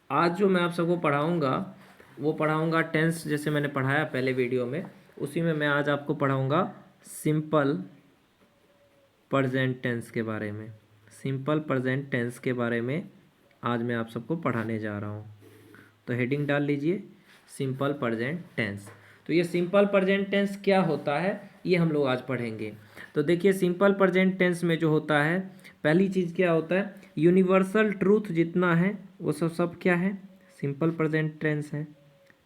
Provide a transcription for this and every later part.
आज जो मैं आप सबको पढ़ाऊँगा वो पढ़ाऊँगा टेंस, जैसे मैंने पढ़ाया पहले वीडियो में, उसी में मैं आज आपको पढ़ाऊँगा सिंपल प्रेजेंट टेंस के बारे में। सिंपल प्रेजेंट टेंस के बारे में आज मैं आप सबको पढ़ाने जा रहा हूँ। तो हेडिंग डाल लीजिए सिंपल प्रेजेंट टेंस। तो ये सिंपल प्रेजेंट टेंस क्या होता है ये हम लोग आज पढ़ेंगे। तो देखिए सिंपल प्रेजेंट टेंस में जो होता है, पहली चीज़ क्या होता है, यूनिवर्सल ट्रूथ जितना है वो सब क्या है, सिंपल प्रेजेंट टेंस है।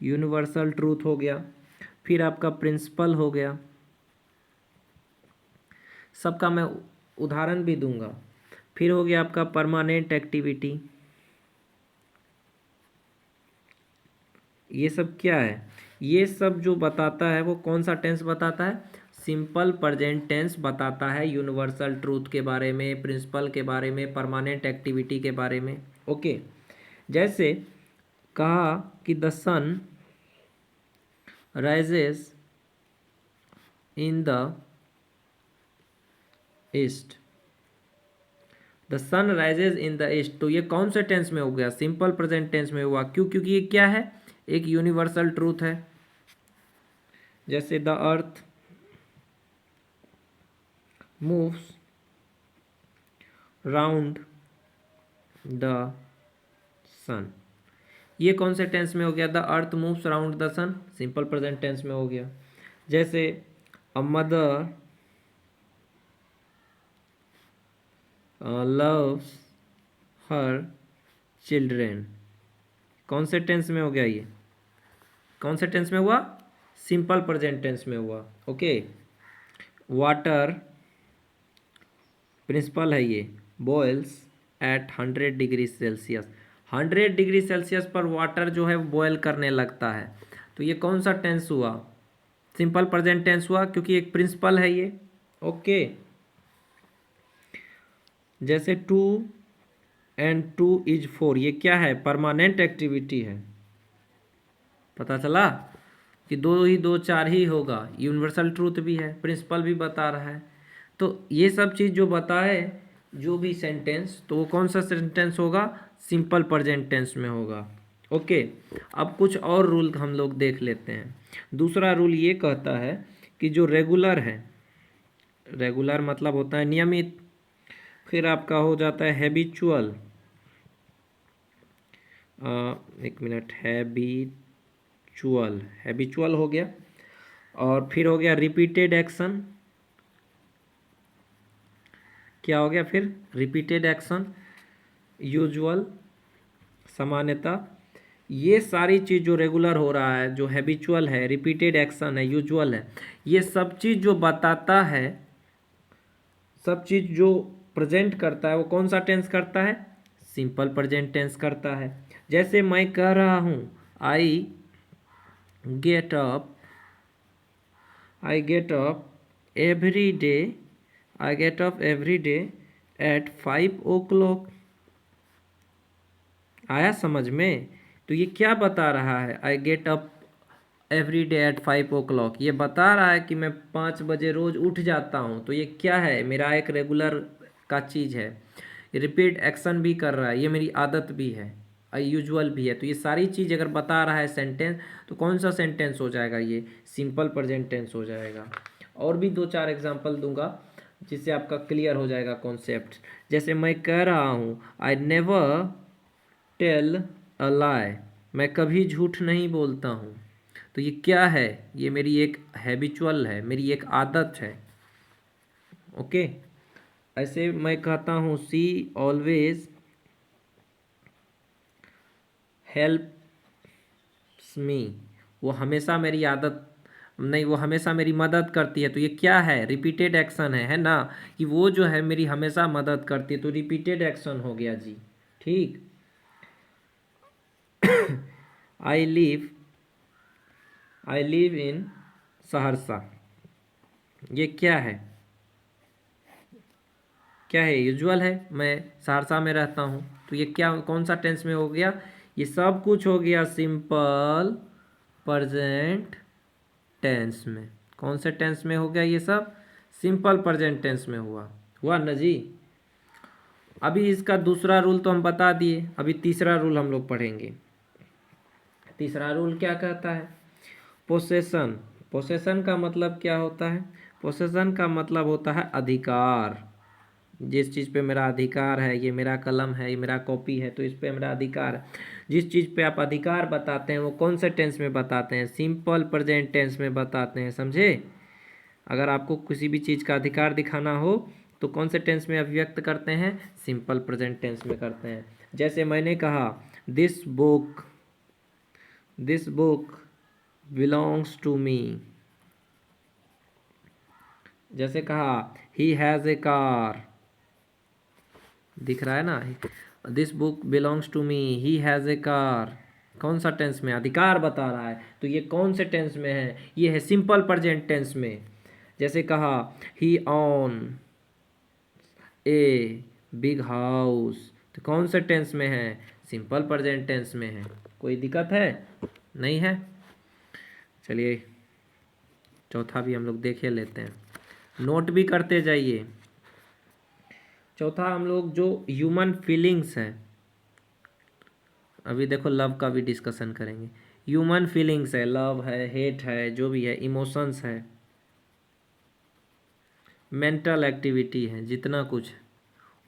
यूनिवर्सल ट्रूथ हो गया, फिर आपका प्रिंसिपल हो गया, सबका मैं उदाहरण भी दूंगा। फिर हो गया आपका परमानेंट एक्टिविटी, ये सब क्या है, ये सब जो बताता है वो कौन सा टेंस बताता है, सिंपल प्रेजेंट टेंस बताता है। यूनिवर्सल ट्रूथ के बारे में, प्रिंसिपल के बारे में, परमानेंट एक्टिविटी के बारे में। ओके, जैसे कहा कि the sun rises in the east, the sun rises in the east, तो ये कौन से टेंस में हो गया, सिंपल प्रेजेंट टेंस में हुआ। क्यों? क्योंकि ये क्या है, एक यूनिवर्सल ट्रूथ है। जैसे the earth moves round the sun, ये कौन से टेंस में हो गया, the earth moves round the sun, simple present tense में हो गया। जैसे a mother loves her children, कौन से टेंस में हो गया, ये कौन से टेंस में हुआ, सिंपल प्रेजेंट टेंस में हुआ। ओके, वाटर प्रिंसिपल है ये, boils at 100 degree Celsius, 100 degree Celsius पर वाटर जो है बॉयल करने लगता है। तो ये कौन सा टेंस हुआ, सिंपल प्रेजेंट टेंस हुआ, क्योंकि एक प्रिंसिपल है ये। ओके, जैसे 2 and 2 is 4, ये क्या है, परमानेंट एक्टिविटी है। पता चला कि 2 ही 2 4 ही होगा, यूनिवर्सल ट्रूथ भी है, प्रिंसिपल भी बता रहा है। तो ये सब चीज़ जो बताए, जो भी सेंटेंस, तो वो कौन सा सेंटेंस होगा, सिंपल प्रेजेंट टेंस में होगा। ओके, अब कुछ और रूल हम लोग देख लेते हैं। दूसरा रूल ये कहता है कि जो रेगुलर है, रेगुलर मतलब होता है नियमित, फिर आपका हो जाता है हैबिचुअल, एक मिनट, हैबिचुअल, हैबिचुअल हो गया, और फिर हो गया रिपीटेड एक्शन, क्या हो गया फिर, रिपीटेड एक्शन, यूजुअल, सामान्यता। ये सारी चीज़ जो रेगुलर हो रहा है, जो हैबिचुअल है, रिपीटेड एक्शन है, यूजुअल है, ये सब चीज़ जो बताता है, सब चीज़ जो प्रेजेंट करता है, वो कौन सा टेंस करता है, सिंपल प्रेजेंट टेंस करता है। जैसे मैं कह रहा हूँ I get up, I get up every day, I get up every day at 5 o'clock, आया समझ में। तो ये क्या बता रहा है, I get up every day at 5 o'clock, ये बता रहा है कि मैं 5 बजे रोज उठ जाता हूँ। तो ये क्या है, मेरा एक रेगुलर का चीज़ है, रिपीट एक्शन भी कर रहा है, ये मेरी आदत भी है, यूजुअल भी है। तो ये सारी चीज़ अगर बता रहा है सेंटेंस, तो कौन सा सेंटेंस हो जाएगा, ये सिंपल प्रेजेंट टेंस हो जाएगा। और भी 2 4 एग्जाम्पल दूंगा जिससे आपका क्लियर हो जाएगा कॉन्सेप्ट। जैसे मैं कह रहा हूँ आई नेवर टेल अ लाई, मैं कभी झूठ नहीं बोलता हूँ। तो ये क्या है, ये मेरी एक हैबिचुअल है, मेरी एक आदत है। ओके, ऐसे मैं कहता हूँ सी ऑलवेज हेल्प्स मी, वो हमेशा मेरी आदत नहीं, वो हमेशा मेरी मदद करती है। तो ये क्या है, रिपीटेड एक्शन है ना, कि वो जो है मेरी हमेशा मदद करती है, तो रिपीटेड एक्शन हो गया जी। ठीक, आई लिव इन सहरसा, ये क्या है, क्या है, यूजुअल है, मैं सहरसा में रहता हूँ। तो ये क्या, कौन सा टेंस में हो गया, ये सब कुछ हो गया सिंपल प्रेजेंट टेंस में। कौन से टेंस में हो गया ये सब, सिंपल प्रेजेंट टेंस में हुआ ना जी। अभी इसका दूसरा रूल तो हम बता दिए, अभी तीसरा रूल हम लोग पढ़ेंगे। तीसरा रूल क्या कहता है? पोसेशन। पोसेशन का मतलब क्या होता है? पोसेशन का मतलब होता है अधिकार। जिस चीज़ पे मेरा अधिकार है, ये मेरा कलम है, ये मेरा कॉपी है, तो इस पे मेरा अधिकार है। जिस चीज़ पे आप अधिकार बताते हैं वो कौन से टेंस में बताते हैं? सिंपल प्रेजेंट टेंस में बताते हैं, समझे? अगर आपको किसी भी चीज़ का अधिकार दिखाना हो तो कौन से टेंस में अभिव्यक्त करते हैं? सिंपल प्रेजेंट टेंस में करते हैं। जैसे मैंने कहा this book belongs to me. जैसे कहा ही हैज़ ए कार, दिख रहा है ना? This book belongs to me, he has a car. कौन सा टेंस में? अधिकार बता रहा है। तो ये कौन से टेंस में है? ये है सिंपल प्रेजेंट टेंस में। जैसे कहा ही ऑन ए बिग हाउस, तो कौन से टेंस में है? सिंपल प्रेजेंट टेंस में है। कोई दिक्कत है? नहीं है? चलिए चौथा भी हम लोग देखे लेते हैं, नोट भी करते जाइए। चौथा हम लोग जो ह्यूमन फीलिंग्स है, अभी देखो लव का भी डिस्कशन करेंगे। ह्यूमन फीलिंग्स है, लव है, हेट है, जो भी है, इमोशंस है, मेंटल एक्टिविटी है, जितना कुछ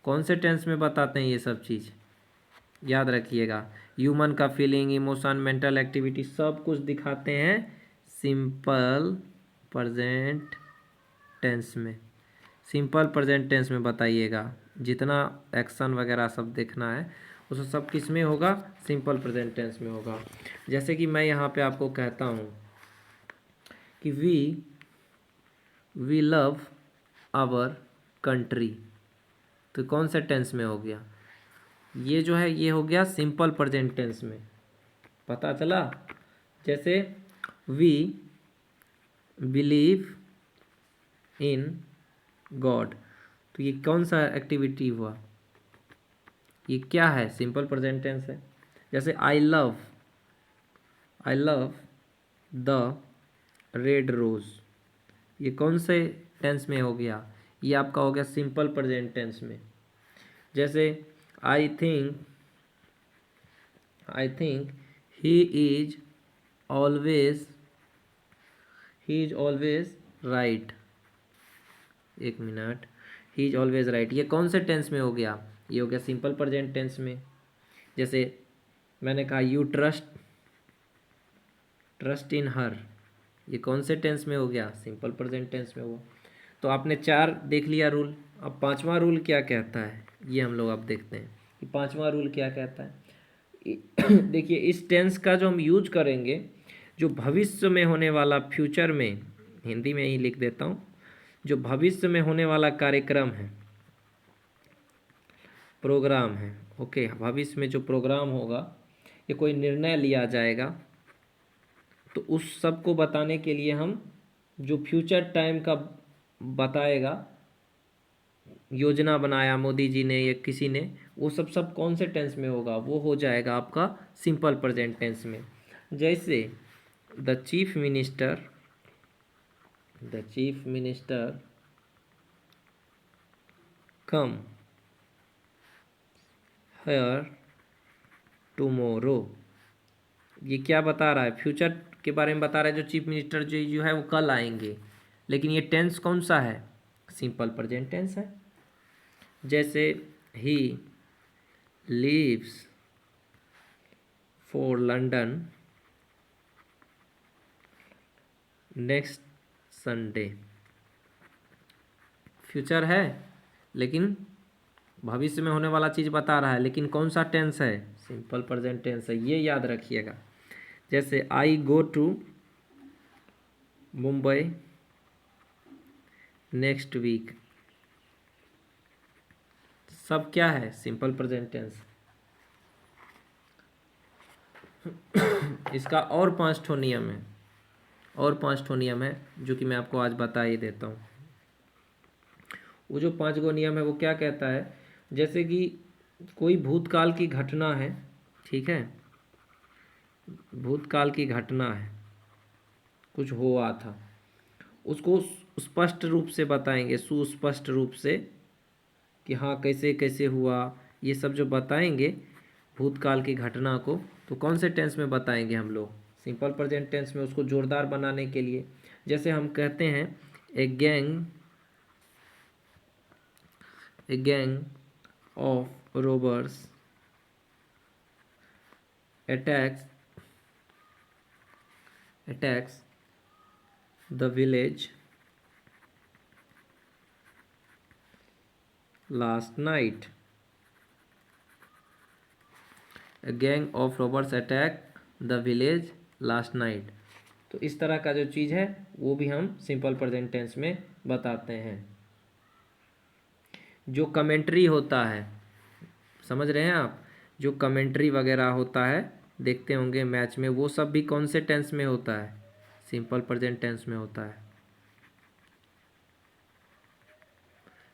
कौन से टेंस में बताते हैं ये सब चीज़? याद रखिएगा, ह्यूमन का फीलिंग, इमोशन, मेंटल एक्टिविटी सब कुछ दिखाते हैं सिंपल प्रेजेंट टेंस में। सिंपल प्रेजेंट टेंस में बताइएगा। जितना एक्शन वगैरह सब देखना है उस सब किस में होगा? सिंपल प्रेजेंट टेंस में होगा। जैसे कि मैं यहाँ पे आपको कहता हूँ कि वी लव आवर कंट्री, तो कौन सा टेंस में हो गया? ये जो है ये हो गया सिंपल प्रेजेंट टेंस में। पता चला? जैसे वी बिलीव इन गॉड, तो ये कौन सा एक्टिविटी हुआ? ये क्या है? सिंपल प्रेजेंट टेंस है। जैसे I love the red rose, ये कौन से टेंस में हो गया? ये आपका हो गया सिंपल प्रेजेंट टेंस में। जैसे I think he is always right. एक minute, he is always right, ये कौन से टेंस में हो गया? ये हो गया सिंपल प्रेजेंट टेंस में। जैसे मैंने कहा यू ट्रस्ट इन हर, ये कौन से टेंस में हो गया? सिंपल प्रेजेंट टेंस में हुआ। तो आपने 4 देख लिया रूल। अब 5वां रूल क्या कहता है ये हम लोग अब देखते हैं कि 5वां रूल क्या कहता है। देखिए इस टेंस का जो हम यूज करेंगे, जो भविष्य में होने वाला, फ्यूचर में, हिंदी में ही लिख देता हूँ, जो भविष्य में होने वाला कार्यक्रम है, प्रोग्राम है, ओके, भविष्य में जो प्रोग्राम होगा या कोई निर्णय लिया जाएगा, तो उस सब को बताने के लिए हम जो फ्यूचर टाइम का बताएगा, योजना बनाया मोदी जी ने या किसी ने, वो सब कौन से टेंस में होगा? वो हो जाएगा आपका सिंपल प्रेजेंट टेंस में। जैसे the chief minister come here tomorrow, ये क्या बता रहा है? फ्यूचर के बारे में बता रहा है। जो चीफ मिनिस्टर जो है वो कल आएंगे, लेकिन ये टेंस कौन सा है? सिंपल प्रेजेंट टेंस है। जैसे he leaves for London next Sunday, future है लेकिन भविष्य में होने वाला चीज़ बता रहा है, लेकिन कौन सा टेंस है? सिंपल प्रेजेंट टेंस है, ये याद रखिएगा। जैसे I go to Mumbai next week, सब क्या है? Simple present tense. इसका और 5 ठो नियम है, और 5 ठो नियम है जो कि मैं आपको आज बता ही देता हूँ। वो जो 5 गो नियम है वो क्या कहता है? जैसे कि कोई भूतकाल की घटना है, ठीक है, भूतकाल की घटना है, कुछ हुआ था, उसको स्पष्ट रूप से बताएंगे, सुस्पष्ट रूप से, कि हाँ कैसे कैसे हुआ, ये सब जो बताएंगे भूतकाल की घटना को, तो कौन से टेंस में बताएंगे हम लोग? सिंपल प्रेजेंट टेंस में, उसको जोरदार बनाने के लिए। जैसे हम कहते हैं a gang of robbers attacks the village last night. A gang of robbers attacked the village last night. तो इस तरह का जो चीज़ है वो भी हम सिंपल प्रेजेंट टेंस में बताते हैं। जो कमेंट्री होता है, समझ रहे हैं आप, जो कमेंट्री वगैरह होता है देखते होंगे मैच में, वो सब भी कौन से टेंस में होता है? सिंपल प्रेजेंट टेंस में होता है।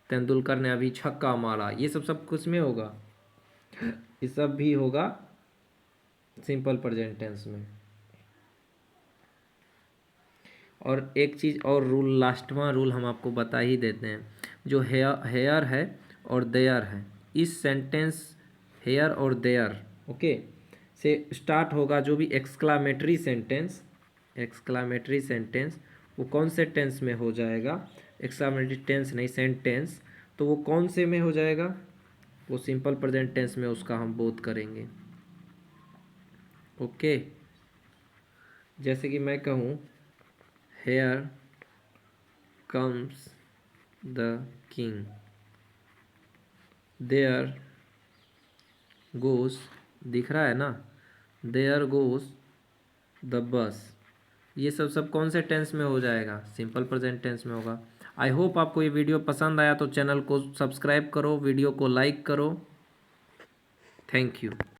तेंदुलकर ने अभी छक्का मारा, ये सब कुछ में होगा, ये सब भी होगा सिंपल प्रेजेंट टेंस में। और एक चीज़ और रूल, लास्टवां रूल हम आपको बता ही देते हैं। जो हेयर है और देयर है, इस सेंटेंस हेयर और देयर ओके से स्टार्ट होगा जो भी एक्सक्लामेटरी सेंटेंस, वो कौन से टेंस में हो जाएगा? एक्सक्लामेटरी टेंस नहीं, सेंटेंस, तो वो कौन से में हो जाएगा? वो सिंपल प्रेजेंट टेंस में उसका हम बोध करेंगे। ओके, जैसे कि मैं कहूँ here comes the king, there goes, दिख रहा है ना, देयर गोस द बस, ये सब कौन से टेंस में हो जाएगा? सिंपल प्रेजेंट टेंस में होगा। आई होप आपको ये वीडियो पसंद आया तो चैनल को सब्सक्राइब करो, वीडियो को लाइक करो। Thank you.